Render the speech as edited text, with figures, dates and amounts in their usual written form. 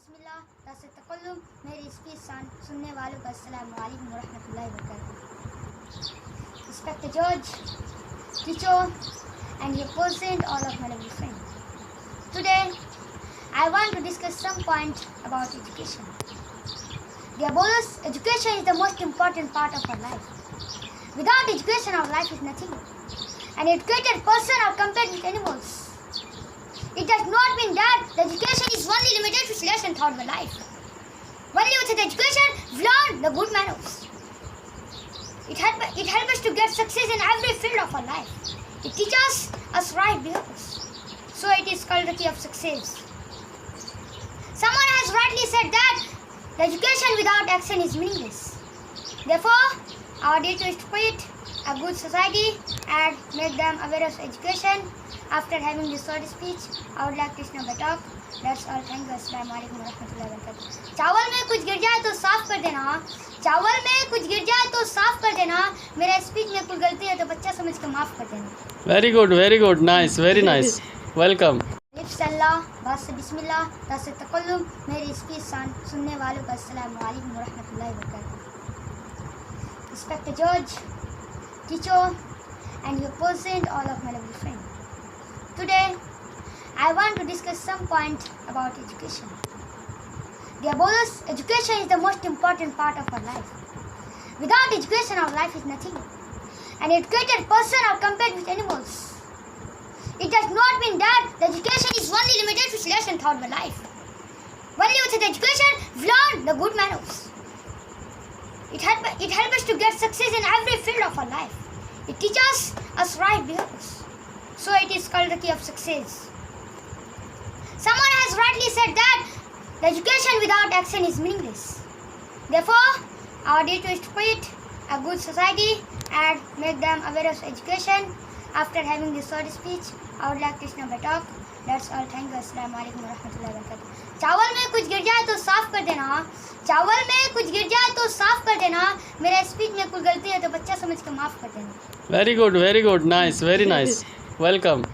बिस्मिल्लाह से तकल्लुम मेरी स्पीच सुनने वालों को अस्सलाम वालेकुम व रहमतुल्लाहि व बरकातहू। Respected judge, teacher and your present all of my lovely friends. Today I want to discuss some point about education. Dear brothers, education is the most important part of our life. Without education our life is nothing. An educated person are compared with animals. It does not mean that the education is only limited to lessons throughout the life. Only with the education, we learn the good manners. It helps us to get success in every field of our life. It teaches us right behaviors. So it is called the key of success. Someone has rightly said that the education without action is meaningless. Therefore, our duty is to create a good society and make them aware of education. After having this short speech, I would like to know the talk. That's all. Thank you. Assalamu alaikum wa rahmatullahi wa barakatuh. चावल में कुछ गिर जाए तो साफ कर देना. चावल में कुछ गिर जाए तो साफ कर देना. मेरा स्पीच में कोई गलती है तो बच्चा समझ के माफ कर देना. Very good, nice, very nice. Welcome. अल्लाह बात से बिस्मिल्लाह ता से तकल्लुम मेरी स्पीच सुनने वालों को अस्सलाम वालेकुम व रहमतुल्लाहि व बरकातहू. Respected judge, teacher and your present all of my lovely friends. Today I want to discuss some point about education. Dear brothers, education is the most important part of our life. Without education our life is nothing. An educated person are compared with animals. It does not mean that the education is only limited to lessons throughout the life. Only with the education we learn the good manners. It helps us to get success in every field of our life. It teaches us right behaviors. So it is called the key of success. Someone has rightly said that the education without action is meaningless. Therefore, our duty is to create a good society and make them aware of education. After having this short speech, I would like to know the talk. That's all. Thank you. Assalamu alaikum wa rahmatullahi wa barakatuh. चावल में कुछ गिर जाए तो साफ कर देना. चावल में कुछ गिर जाए तो साफ कर देना. मेरा स्पीच में कोई गलती है तो बच्चा समझ के माफ कर देना. Very good, nice, very nice. Welcome.